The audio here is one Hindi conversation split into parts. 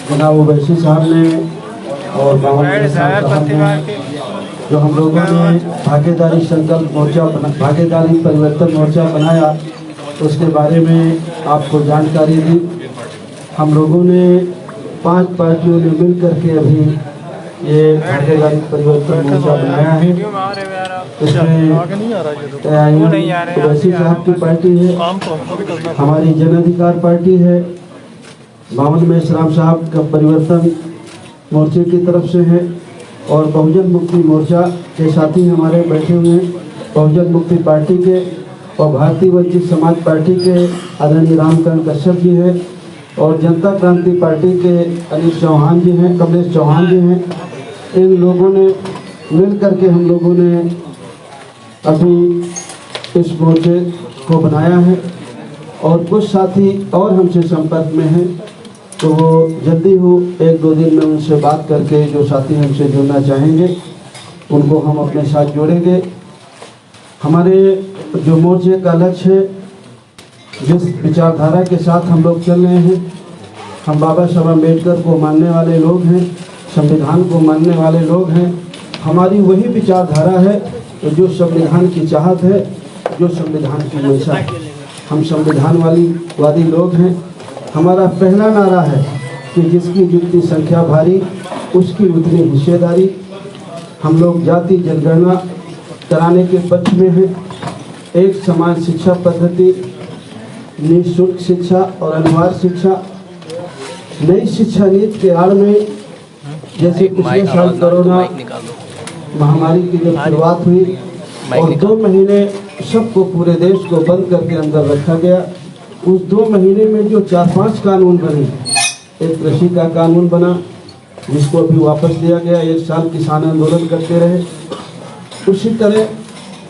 जनाब ओवैसी साहब ने और बावन साहब ने जो हम लोगों ने भागीदारी संकल्प मोर्चा भागीदारी परिवर्तन मोर्चा बनाया, उसके बारे में आपको जानकारी दी। हम लोगों ने 5 पार्टियों ने मिल करके अभी ये भागीदारी परिवर्तन मोर्चा बनाया है। इसमें ओवैसी साहब की पार्टी है, हमारी जन अधिकार पार्टी है, बावन में राम साहब का परिवर्तन मोर्चे की तरफ से है और बहुजन मुक्ति मोर्चा के साथी हमारे बैठे हुए हैं, बहुजन मुक्ति पार्टी के और भारतीय वंचित समाज पार्टी के आदरणीय रामकरण कश्यप जी हैं और जनता क्रांति पार्टी के अनिल चौहान जी हैं, कमलेश चौहान जी हैं। इन लोगों ने मिल करके हम लोगों ने अभी इस मोर्चे को बनाया है और कुछ साथी और हमसे संपर्क में हैं, तो वो जल्दी हो 1-2 दिन में उनसे बात करके जो साथी हमसे जुड़ना चाहेंगे उनको हम अपने साथ जोड़ेंगे। हमारे जो मोर्चे का लक्ष्य है, जिस विचारधारा के साथ हम लोग चल रहे हैं, हम बाबा साहब अम्बेडकर को मानने वाले लोग हैं, संविधान को मानने वाले लोग हैं। हमारी वही विचारधारा है जो संविधान की चाहत है, जो संविधान की मंशा है। हम संविधान वादी लोग हैं। हमारा पहला नारा है कि जिसकी जितनी संख्या भारी उसकी उतनी हिस्सेदारी। हम लोग जाति जनगणना कराने के पक्ष में हैं। एक समान शिक्षा पद्धति, निःशुल्क शिक्षा और अनिवार्य शिक्षा। नई शिक्षा नीति के आड़ में जैसे पिछले साल कोरोना महामारी की जब शुरुआत हुई और 2 महीने सबको पूरे देश को बंद करके अंदर रखा गया, उस 2 महीने में जो 4-5 कानून बने, एक कृषि का कानून बना जिसको अभी वापस दिया गया, 1 साल किसान आंदोलन करते रहे। उसी तरह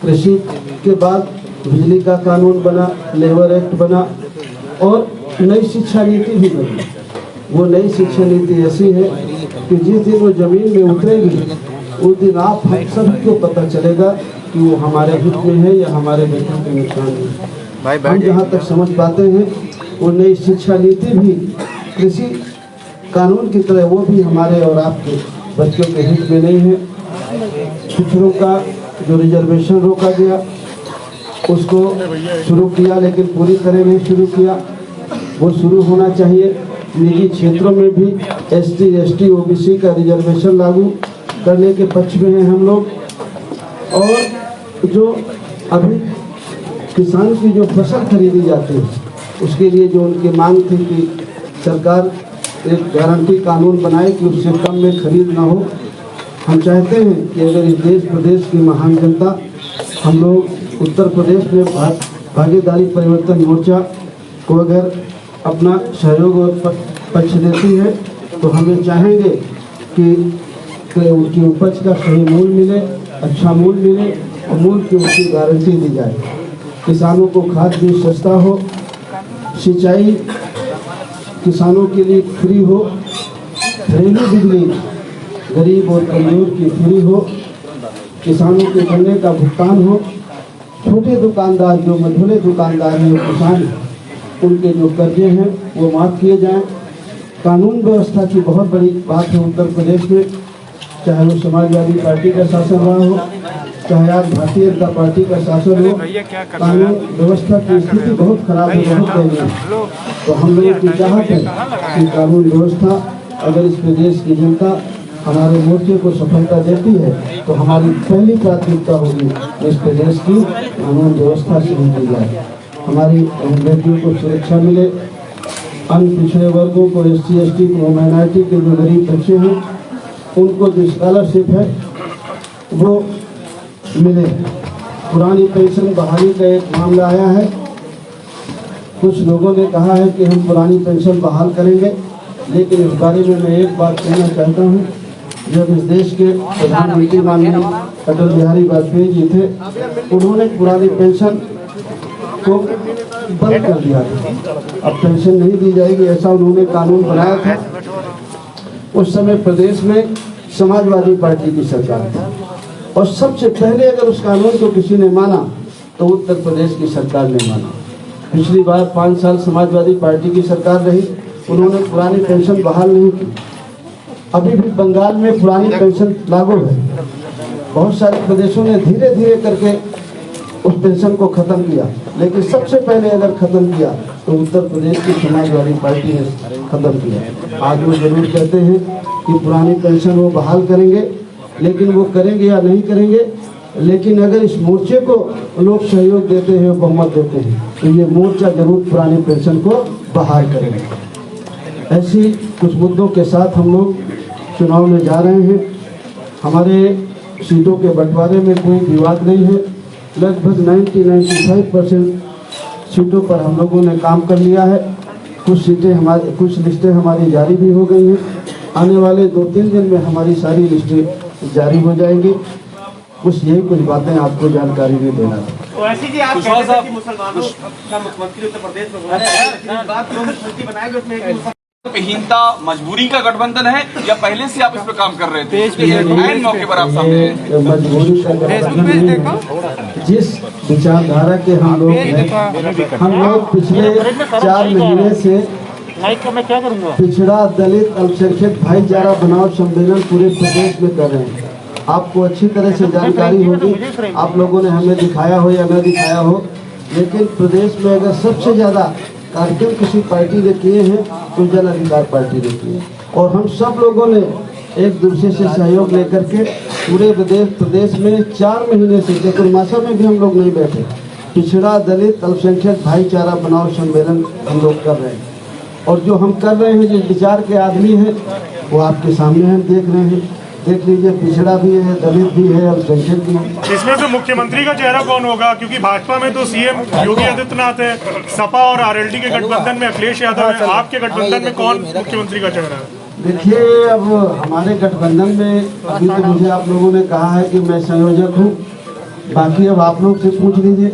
कृषि के बाद बिजली का कानून बना, लेबर एक्ट बना और नई शिक्षा नीति भी बनी। वो नई शिक्षा नीति ऐसी है कि जिस दिन वो जमीन में उतरेगी उस दिन आप हम सभी को पता चलेगा कि वो हमारे हित में है या हमारे बेटों के नुकसान में। हम जहाँ तक समझ पाते हैं वो नई शिक्षा नीति भी कृषि कानून की तरह वो भी हमारे और आपके बच्चों के हित में नहीं है। पिछड़ों का जो रिजर्वेशन रोका गया उसको शुरू किया, लेकिन पूरी तरह नहीं शुरू किया, वो शुरू होना चाहिए। निजी क्षेत्रों में भी ST, ST, OBC का रिजर्वेशन लागू करने के पक्ष में हैं हम लोग। और जो अभी किसान की जो फसल खरीदी जाती है उसके लिए जो उनकी मांग थी कि सरकार एक गारंटी कानून बनाए कि उससे कम में खरीद ना हो। हम चाहते हैं कि अगर इस देश प्रदेश की महान जनता, हम लोग उत्तर प्रदेश में भागीदारी परिवर्तन मोर्चा को अगर अपना सहयोग और पक्ष देती है तो हमें चाहेंगे कि उनकी उपज का सही मूल्य मिले, अच्छा मूल्य मिले और मूल्य की उनकी गारंटी दी जाए। किसानों को खाद बीज सस्ता हो, सिंचाई किसानों के लिए फ्री हो, घरेलू बिजली गरीब और कमजोर की फ्री हो, किसानों के गन्ने का भुगतान हो, छोटे दुकानदार जो मझोले दुकानदार हैं, किसान उनके जो कर्जे हैं वो माफ़ किए जाएं। कानून व्यवस्था की बहुत बड़ी बात है उत्तर प्रदेश में, चाहे वो समाजवादी पार्टी का शासन रहा हो, चाहे आज भारतीय जनता पार्टी का शासन हो, कानून व्यवस्था की स्थिति बहुत खराब है, बहुत दयनीय है। तो हम लोगों की चाहत है कि कानून व्यवस्था, अगर इस प्रदेश की जनता हमारे मोर्चे को सफलता देती है तो हमारी पहली प्राथमिकता होगी इस प्रदेश की कानून व्यवस्था शुरू की जाए, हमारी बेटियों को सुरक्षा मिले, अन्य पिछड़े वर्गों को, SC, ST को, माइनॉरिटी के जो गरीब बच्चे हैं उनको जो स्कॉलरशिप है वो मिले। पुरानी पेंशन बहाली का एक मामला आया है। कुछ लोगों ने कहा है कि हम पुरानी पेंशन बहाल करेंगे, लेकिन इस बारे में मैं एक बात कहना चाहता हूँ। जब इस देश के प्रधानमंत्री माननीय अटल बिहारी वाजपेयी जी थे, उन्होंने पुरानी पेंशन को बंद कर दिया था। अब पेंशन नहीं दी जाएगी ऐसा उन्होंने कानून बनाया था। उस समय प्रदेश में समाजवादी पार्टी की सरकार थी और सबसे पहले अगर उस कानून को किसी ने माना तो उत्तर प्रदेश की सरकार ने माना। पिछली बार 5 साल समाजवादी पार्टी की सरकार रही, उन्होंने पुरानी पेंशन बहाल नहीं की। अभी भी बंगाल में पुरानी पेंशन लागू है। बहुत सारे प्रदेशों ने धीरे धीरे करके उस पेंशन को ख़त्म किया, लेकिन सबसे पहले अगर ख़त्म किया तो उत्तर प्रदेश की समाजवादी पार्टी ने ख़त्म किया। आज वो जरूर कहते हैं कि पुरानी पेंशन वो बहाल करेंगे, लेकिन वो करेंगे या नहीं करेंगे, लेकिन अगर इस मोर्चे को लोग सहयोग देते हैं, बहुमत देते हैं, तो ये मोर्चा जरूर पुरानी पेंशन को बहाल करेंगे। ऐसी कुछ मुद्दों के साथ हम लोग चुनाव में जा रहे हैं। हमारे सीटों के बंटवारे में कोई विवाद नहीं है। लगभग 90-95% सीटों पर हम लोगों ने काम कर लिया है। कुछ लिस्टें हमारी जारी भी हो गई हैं। आने वाले 2-3 दिन में हमारी सारी लिस्टें जारी हो जाएंगी। यही कुछ बातें आपको जानकारी भी देना था। वैसे जी आप कहते हैं कि मुसलमानों का मुख्यमंत्री उत्तर प्रदेश में होना है, लेकिन बात जो मुख्यमंत्री बनाएंगे उसमें विहीनता मजबूरी का गठबंधन है या पहले से आप इस पर काम कर रहे थे? ऐन मौके पर आप सामने मजबूरी का गठबंधन, जिस विचारधारा के हम लोग पिछले 4 महीने से पिछड़ा दलित अल्पसंख्यक भाईचारा बनाओ सम्मेलन पूरे प्रदेश में कर रहे हैं। आपको अच्छी तरह से जानकारी होगी, आप लोगों ने हमें दिखाया हो या न दिखाया हो, लेकिन प्रदेश में अगर सबसे ज़्यादा कार्यक्रम किसी पार्टी ने किए हैं तो जन अधिकार पार्टी ने किए। और हम सब लोगों ने एक दूसरे से सहयोग लेकर के पूरे प्रदेश में 4 महीने से चतुर्मासा में भी हम लोग नहीं बैठे, पिछड़ा दलित अल्पसंख्यक भाईचारा बनाओ सम्मेलन हम लोग कर रहे हैं। और जो हम कर रहे हैं, जिस विचार के आदमी हैं वो आपके सामने हम देख रहे हैं। देख लीजिए, पिछड़ा भी है, दलित भी है, अल्पसंख्यक भी है। इसमें से मुख्यमंत्री का चेहरा कौन होगा? क्योंकि भाजपा में तो सीएम योगी आदित्यनाथ है, सपा और आरएलडी के गठबंधन में अखिलेश यादव है, आपके गठबंधन में कौन मुख्यमंत्री का चेहरा है? देखिए, अब हमारे गठबंधन में अभी तो मुझे आप लोगों ने कहा है कि मैं संयोजक हूँ, बाकी अब आप लोग से पूछ लीजिए।